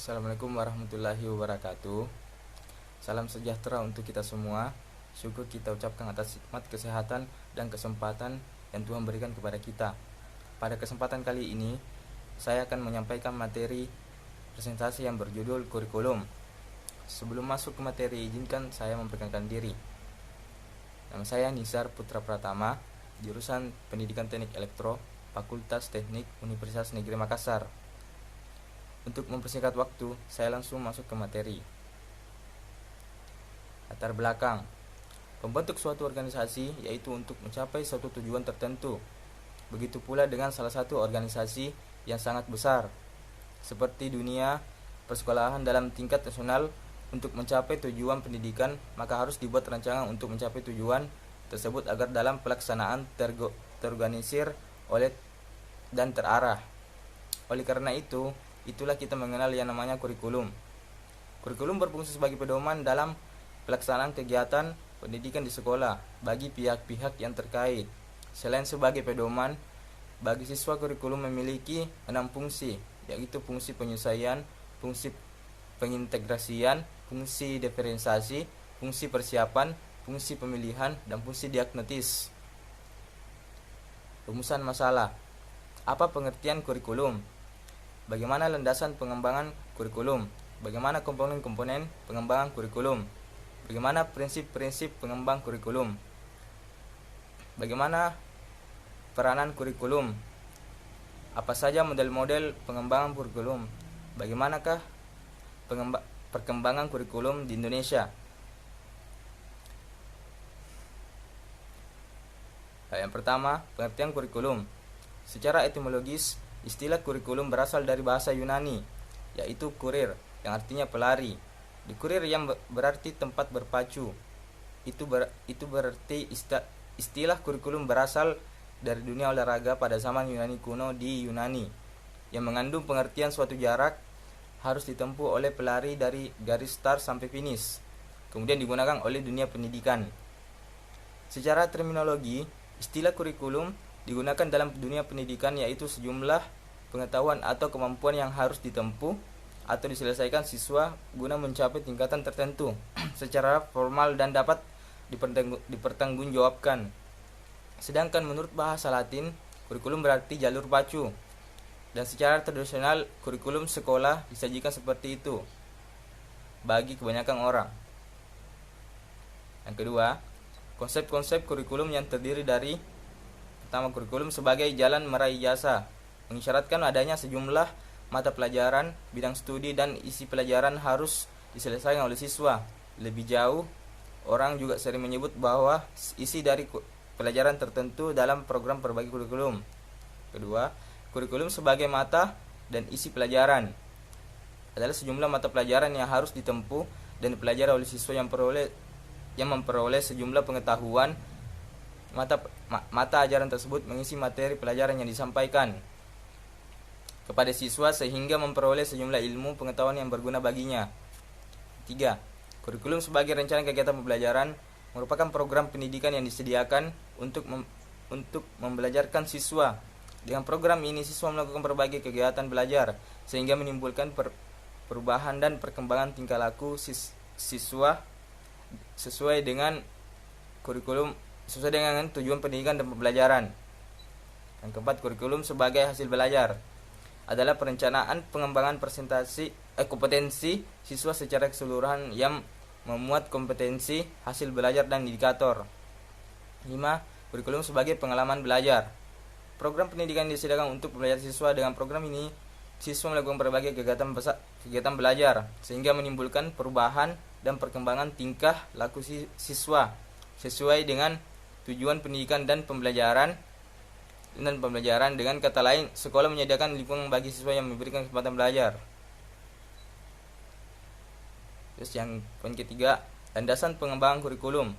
Assalamualaikum warahmatullahi wabarakatuh. Salam sejahtera untuk kita semua. Syukur kita ucapkan atas nikmat kesehatan dan kesempatan yang Tuhan berikan kepada kita. Pada kesempatan kali ini, saya akan menyampaikan materi presentasi yang berjudul kurikulum. Sebelum masuk ke materi, izinkan saya memperkenalkan diri. Nama saya Nizar Putra Pratama, jurusan Pendidikan Teknik Elektro, Fakultas Teknik Universitas Negeri Makassar. Untuk mempersingkat waktu, saya langsung masuk ke materi. Latar belakang. Pembentuk suatu organisasi yaitu untuk mencapai suatu tujuan tertentu. Begitu pula dengan salah satu organisasi yang sangat besar, seperti dunia persekolahan dalam tingkat nasional. Untuk mencapai tujuan pendidikan, maka harus dibuat rancangan untuk mencapai tujuan tersebut agar dalam pelaksanaan terorganisir oleh dan terarah. Oleh karena itu, itulah kita mengenal yang namanya kurikulum. Kurikulum berfungsi sebagai pedoman dalam pelaksanaan kegiatan pendidikan di sekolah bagi pihak-pihak yang terkait. Selain sebagai pedoman, bagi siswa kurikulum memiliki 6 fungsi, yaitu fungsi penyesuaian, fungsi pengintegrasian, fungsi diferensiasi, fungsi persiapan, fungsi pemilihan, dan fungsi diagnosis. Rumusan masalah. Apa pengertian kurikulum? Bagaimana landasan pengembangan kurikulum? Bagaimana komponen-komponen pengembangan kurikulum? Bagaimana prinsip-prinsip pengembang kurikulum? Bagaimana peranan kurikulum? Apa saja model-model pengembangan kurikulum? Bagaimanakah perkembangan kurikulum di Indonesia? Yang pertama, pengertian kurikulum. Secara etimologis, istilah kurikulum berasal dari bahasa Yunani, yaitu kurir, yang artinya pelari. Di kurir yang berarti tempat berpacu. Itu berarti istilah kurikulum berasal dari dunia olahraga pada zaman Yunani kuno di Yunani, yang mengandung pengertian suatu jarak harus ditempuh oleh pelari dari garis start sampai finish, kemudian digunakan oleh dunia pendidikan. Secara terminologi, istilah kurikulum digunakan dalam dunia pendidikan yaitu sejumlah pengetahuan atau kemampuan yang harus ditempuh atau diselesaikan siswa guna mencapai tingkatan tertentu secara formal dan dapat dipertanggungjawabkan. Sedangkan menurut bahasa Latin, kurikulum berarti jalur pacu. Dan secara tradisional, kurikulum sekolah disajikan seperti itu bagi kebanyakan orang. Yang kedua, konsep-konsep kurikulum yang terdiri dari: pertama, kurikulum sebagai jalan meraih jasa, mengisyaratkan adanya sejumlah mata pelajaran, bidang studi, dan isi pelajaran harus diselesaikan oleh siswa. Lebih jauh, orang juga sering menyebut bahwa isi dari pelajaran tertentu dalam program berbagi kurikulum. Kedua, kurikulum sebagai mata dan isi pelajaran adalah sejumlah mata pelajaran yang harus ditempuh dan dipelajari oleh siswa yang memperoleh sejumlah pengetahuan. Mata ajaran tersebut mengisi materi pelajaran yang disampaikan kepada siswa sehingga memperoleh sejumlah ilmu pengetahuan yang berguna baginya. 3. Kurikulum sebagai rencana kegiatan pembelajaran merupakan program pendidikan yang disediakan untuk membelajarkan siswa. Dengan program ini, siswa melakukan berbagai kegiatan belajar sehingga menimbulkan perubahan dan perkembangan tingkah laku siswa sesuai dengan tujuan pendidikan dan pembelajaran. Yang keempat, kurikulum sebagai hasil belajar adalah perencanaan pengembangan kompetensi siswa secara keseluruhan yang memuat kompetensi, hasil belajar, dan indikator. 5. Kurikulum sebagai pengalaman belajar. Program pendidikan disediakan untuk belajar siswa. Dengan program ini, siswa melakukan berbagai kegiatan belajar sehingga menimbulkan perubahan dan perkembangan tingkah laku siswa sesuai dengan tujuan pendidikan dan pembelajaran. Dengan kata lain, sekolah menyediakan lingkungan bagi siswa yang memberikan kesempatan belajar. Terus yang poin ketiga, landasan pengembangan kurikulum.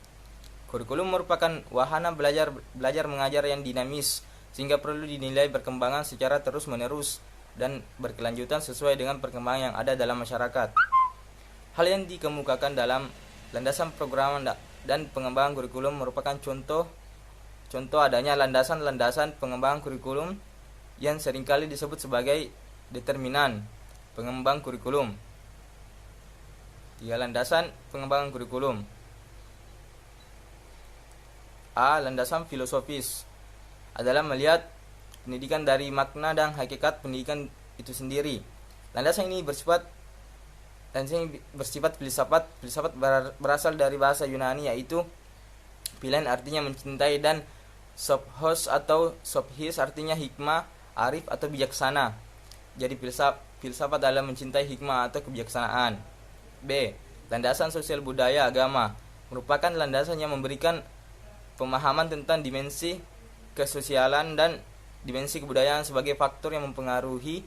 Kurikulum merupakan wahana belajar mengajar yang dinamis sehingga perlu dinilai berkembangan secara terus-menerus dan berkelanjutan sesuai dengan perkembangan yang ada dalam masyarakat. Hal yang dikemukakan dalam landasan program dan pengembangan kurikulum merupakan contoh adanya landasan-landasan pengembangan kurikulum yang seringkali disebut sebagai determinan. pengembang kurikulum. 3. Landasan pengembangan kurikulum. A. Landasan filosofis adalah melihat pendidikan dari makna dan hakikat pendidikan itu sendiri. Landasan ini bersifat filsafat. Filsafat berasal dari bahasa Yunani, yaitu pilihan artinya mencintai, dan sophos atau sophis artinya hikmah, arif atau bijaksana. Jadi filsafat adalah mencintai hikmah atau kebijaksanaan. B. Landasan sosial budaya agama merupakan landasan yang memberikan pemahaman tentang dimensi kesosialan dan dimensi kebudayaan sebagai faktor yang mempengaruhi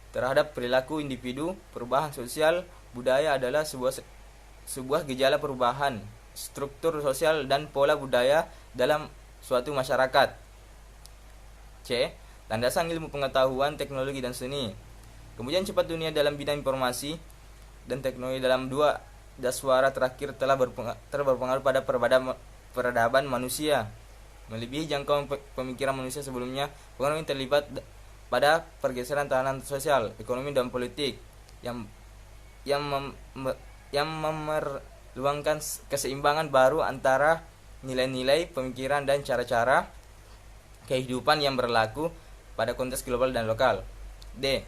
terhadap perilaku individu. Perubahan sosial budaya adalah sebuah gejala perubahan struktur sosial dan pola budaya dalam suatu masyarakat. C. Landasan ilmu pengetahuan, teknologi, dan seni. Kemudian cepat dunia dalam bidang informasi dan teknologi dalam 2 daswara terakhir telah berpengaruh pada peradaban manusia, melebihi jangkauan pemikiran manusia sebelumnya. Pengaruh yang terlibat pada pergeseran tatanan sosial, ekonomi, dan politik yang memerlukan keseimbangan baru antara nilai-nilai, pemikiran, dan cara-cara kehidupan yang berlaku pada konteks global dan lokal. D.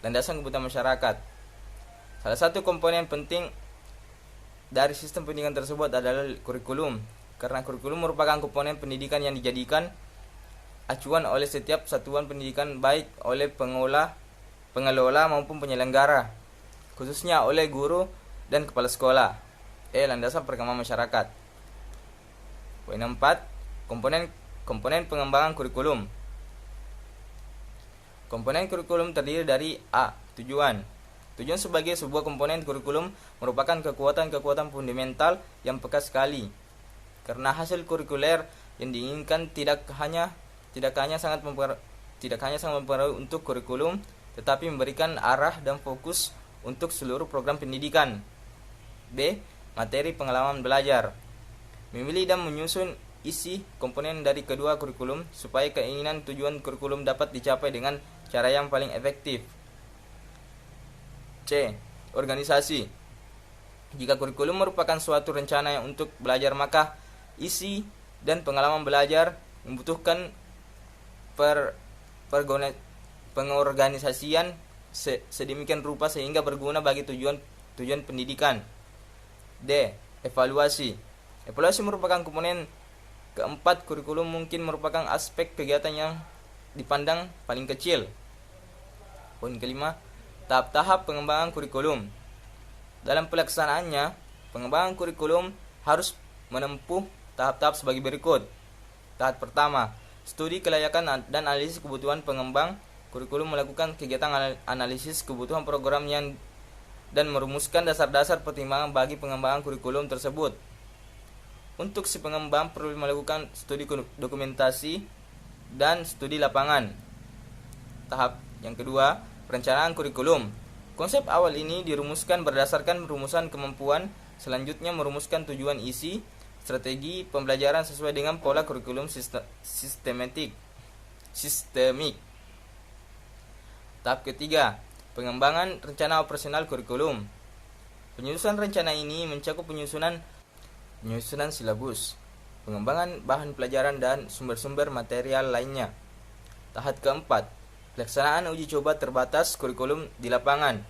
Landasan kebutuhan masyarakat. Salah satu komponen penting dari sistem pendidikan tersebut adalah kurikulum, karena kurikulum merupakan komponen pendidikan yang dijadikan acuan oleh setiap satuan pendidikan, baik oleh pengelola maupun penyelenggara, khususnya oleh guru dan kepala sekolah. Landasan perkembangan masyarakat. Poin 4. Komponen pengembangan kurikulum. Komponen kurikulum terdiri dari A. Tujuan sebagai sebuah komponen kurikulum merupakan kekuatan fundamental yang peka sekali, karena hasil kurikuler yang diinginkan tidak hanya sangat mempengaruhi untuk kurikulum, tetapi memberikan arah dan fokus untuk seluruh program pendidikan. B. Materi pengalaman belajar. Memilih dan menyusun isi komponen dari kedua kurikulum supaya keinginan tujuan kurikulum dapat dicapai dengan cara yang paling efektif. C. Organisasi. Jika kurikulum merupakan suatu rencana yang untuk belajar, maka isi dan pengalaman belajar membutuhkan pengorganisasian sedemikian rupa sehingga berguna bagi tujuan pendidikan. D. Evaluasi. Evaluasi merupakan komponen keempat kurikulum, mungkin merupakan aspek kegiatan yang dipandang paling kecil. Poin kelima, tahap-tahap pengembangan kurikulum. Dalam pelaksanaannya, pengembangan kurikulum harus menempuh tahap-tahap sebagai berikut. Tahap pertama, studi kelayakan dan analisis kebutuhan pengembang kurikulum, melakukan kegiatan analisis kebutuhan program dan merumuskan dasar-dasar pertimbangan bagi pengembangan kurikulum tersebut. Untuk si pengembang perlu melakukan studi dokumentasi dan studi lapangan. Tahap yang kedua, perencanaan kurikulum. Konsep awal ini dirumuskan berdasarkan rumusan kemampuan, selanjutnya merumuskan tujuan, isi, strategi pembelajaran sesuai dengan pola kurikulum sistemik. Tahap ketiga, pengembangan rencana operasional kurikulum. Penyusunan rencana ini mencakup penyusunan silabus, pengembangan bahan pelajaran, dan sumber-sumber material lainnya. Tahap keempat, pelaksanaan uji coba terbatas kurikulum di lapangan.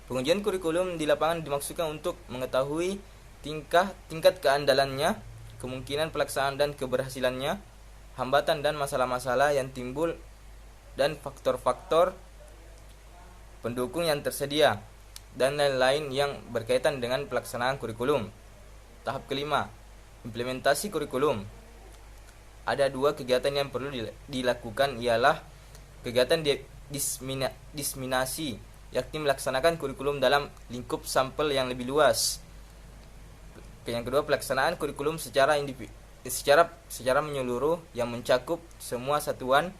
Pengujian kurikulum di lapangan dimaksudkan untuk mengetahui tingkat keandalannya, kemungkinan pelaksanaan dan keberhasilannya, hambatan dan masalah-masalah yang timbul, dan faktor-faktor pendukung yang tersedia, dan lain-lain yang berkaitan dengan pelaksanaan kurikulum. Tahap kelima, implementasi kurikulum. Ada 2 kegiatan yang perlu dilakukan, ialah kegiatan diseminasi, yakni melaksanakan kurikulum dalam lingkup sampel yang lebih luas. Yang kedua, pelaksanaan kurikulum secara menyeluruh yang mencakup semua satuan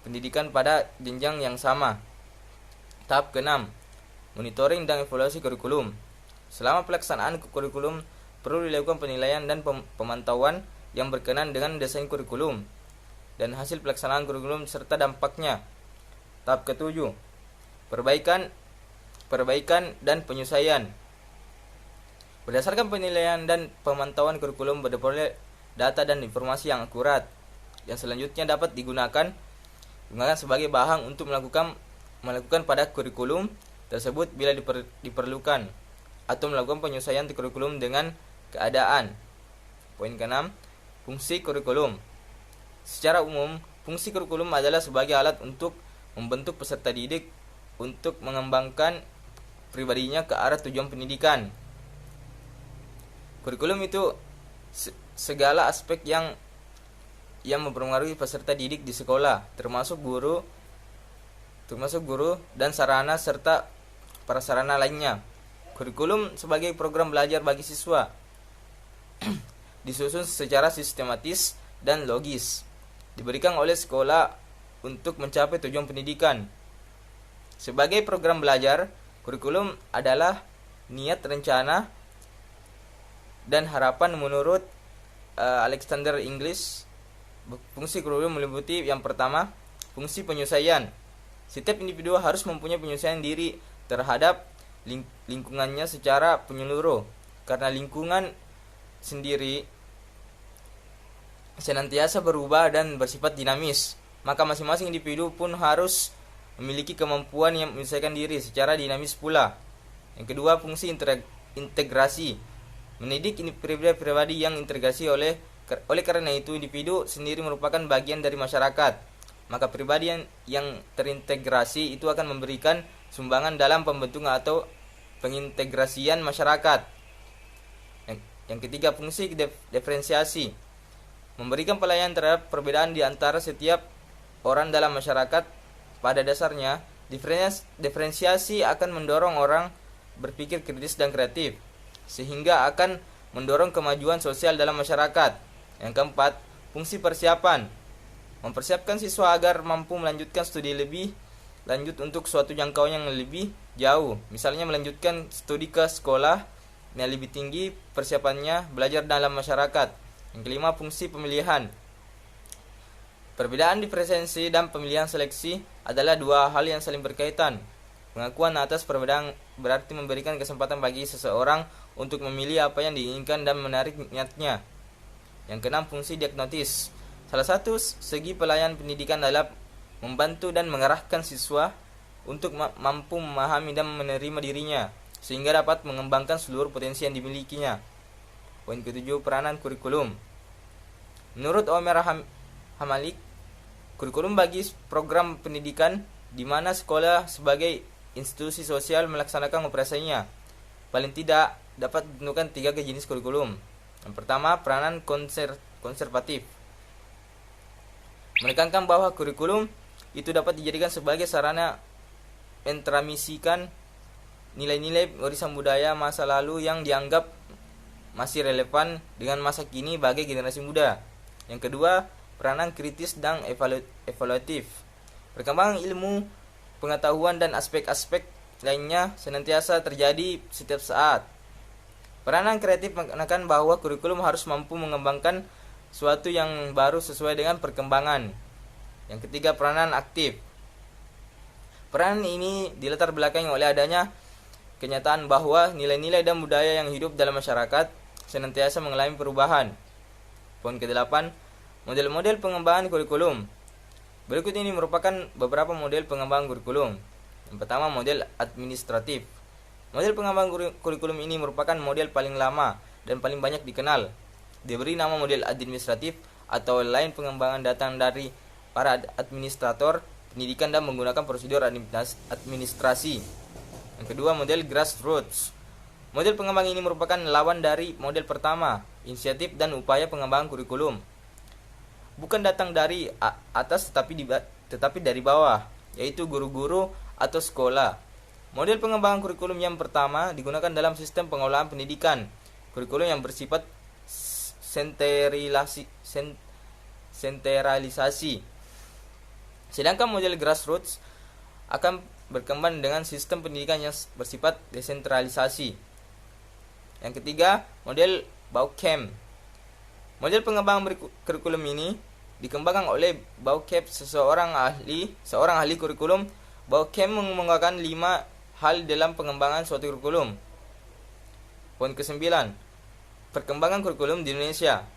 pendidikan pada jenjang yang sama. Tahap keenam, monitoring dan evaluasi kurikulum. Selama pelaksanaan kurikulum perlu dilakukan penilaian dan pemantauan yang berkenaan dengan desain kurikulum dan hasil pelaksanaan kurikulum serta dampaknya. Tahap ketujuh, perbaikan dan penyesuaian. Berdasarkan penilaian dan pemantauan kurikulum berperoleh data dan informasi yang akurat, yang selanjutnya dapat digunakan sebagai bahan untuk melakukan pada kurikulum tersebut bila diperlukan, atau melakukan penyesuaian kurikulum dengan keadaan. Poin ke-6, fungsi kurikulum. Secara umum, fungsi kurikulum adalah sebagai alat untuk membentuk peserta didik untuk mengembangkan pribadinya ke arah tujuan pendidikan. Kurikulum itu segala aspek yang mempengaruhi peserta didik di sekolah, termasuk guru dan sarana serta prasarana lainnya. Kurikulum sebagai program belajar bagi siswa disusun secara sistematis dan logis, diberikan oleh sekolah untuk mencapai tujuan pendidikan. Sebagai program belajar, kurikulum adalah niat, rencana, dan harapan menurut Alexander English. Fungsi kurikulum meliputi yang pertama, fungsi penyesuaian. Setiap individu harus mempunyai penyesuaian diri terhadap lingkungannya secara menyeluruh, karena lingkungan sendiri senantiasa berubah dan bersifat dinamis. Maka masing-masing individu pun harus memiliki kemampuan yang menyesuaikan diri secara dinamis pula. Yang kedua, fungsi integrasi. Mendidik pribadi yang integrasi oleh karena itu individu sendiri merupakan bagian dari masyarakat. Maka pribadi yang terintegrasi itu akan memberikan sumbangan dalam pembentukan atau pengintegrasian masyarakat. Yang ketiga, fungsi diferensiasi. Memberikan pelayanan terhadap perbedaan di antara setiap orang dalam masyarakat. Pada dasarnya, diferensiasi akan mendorong orang berpikir kritis dan kreatif, sehingga akan mendorong kemajuan sosial dalam masyarakat. Yang keempat, fungsi persiapan. Mempersiapkan siswa agar mampu melanjutkan studi lebih lanjut untuk suatu jangkauan yang lebih jauh. Misalnya melanjutkan studi ke sekolah yang lebih tinggi, persiapannya belajar dalam masyarakat. Yang kelima, fungsi pemilihan. Perbedaan diferensiasi dan pemilihan seleksi adalah dua hal yang saling berkaitan. Pengakuan atas perbedaan berarti memberikan kesempatan bagi seseorang untuk memilih apa yang diinginkan dan menarik minatnya. Yang keenam, fungsi diagnosis. Salah satu segi pelayanan pendidikan adalah membantu dan mengarahkan siswa untuk mampu memahami dan menerima dirinya, sehingga dapat mengembangkan seluruh potensi yang dimilikinya. Poin ketujuh, peranan kurikulum. Menurut Omer Hamalik, kurikulum bagi program pendidikan di mana sekolah sebagai institusi sosial melaksanakan operasinya. Paling tidak dapat ditentukan 3 jenis kurikulum. Yang pertama, peranan konservatif. Menekankan bahwa kurikulum itu dapat dijadikan sebagai sarana mentransmisikan nilai-nilai warisan budaya masa lalu yang dianggap masih relevan dengan masa kini bagi generasi muda. Yang kedua, peranan kritis dan evaluatif. Perkembangan ilmu, pengetahuan dan aspek-aspek lainnya senantiasa terjadi setiap saat. Peranan kreatif menekankan bahwa kurikulum harus mampu mengembangkan suatu yang baru sesuai dengan perkembangan. Yang ketiga, peranan aktif. Peranan ini dilatar belakangi oleh adanya kenyataan bahwa nilai-nilai dan budaya yang hidup dalam masyarakat senantiasa mengalami perubahan. Poin ke-8, model-model pengembangan kurikulum. Berikut ini merupakan beberapa model pengembangan kurikulum. Yang pertama, model administratif. Model pengembangan kurikulum ini merupakan model paling lama dan paling banyak dikenal. Diberi nama model administratif atau lain pengembangan datang dari para administrator pendidikan dan menggunakan prosedur administrasi. Yang kedua, model grassroots. Model pengembangan ini merupakan lawan dari model pertama, inisiatif dan upaya pengembangan kurikulum. Bukan datang dari atas tetapi dari bawah, yaitu guru-guru atau sekolah. Model pengembangan kurikulum yang pertama digunakan dalam sistem pengolahan pendidikan. Kurikulum yang bersifat sentralisasi. Sedangkan model grassroots akan berkembang dengan sistem pendidikan yang bersifat desentralisasi. Yang ketiga, model Bauckham. Model pengembangan kurikulum ini dikembangkan oleh Bauckham, seorang ahli kurikulum bahwa KEM mengemukakan 5 hal dalam pengembangan suatu kurikulum. Poin ke-9, perkembangan kurikulum di Indonesia.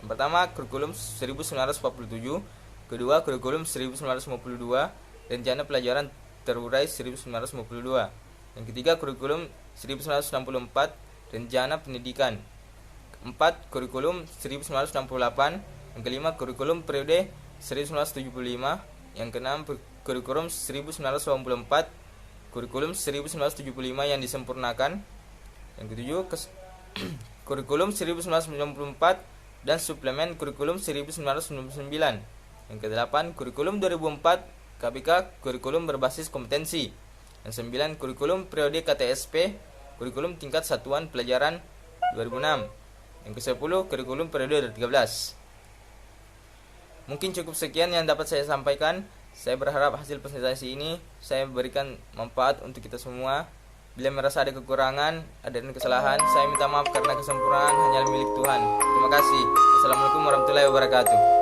Yang pertama, kurikulum 1947, kedua, kurikulum 1952, rencana pelajaran terurai 1952. Yang ketiga, kurikulum 1964, rencana pendidikan. Keempat, kurikulum 1968. Yang kelima, kurikulum periode 1975. Yang keenam, kurikulum 1984, kurikulum 1975 yang disempurnakan. Yang ketujuh, kurikulum 1994 dan suplemen kurikulum 1999. Yang kedelapan, kurikulum 2004 KPK kurikulum berbasis kompetensi. Yang 9, kurikulum periode KTSP kurikulum tingkat satuan pelajaran 2006. Yang ke-10, kurikulum periode 13. Mungkin cukup sekian yang dapat saya sampaikan. Saya berharap hasil presentasi ini saya berikan manfaat untuk kita semua. Bila merasa ada kekurangan, ada kesalahan, saya minta maaf karena kesempurnaan hanya milik Tuhan. Terima kasih. Assalamualaikum warahmatullahi wabarakatuh.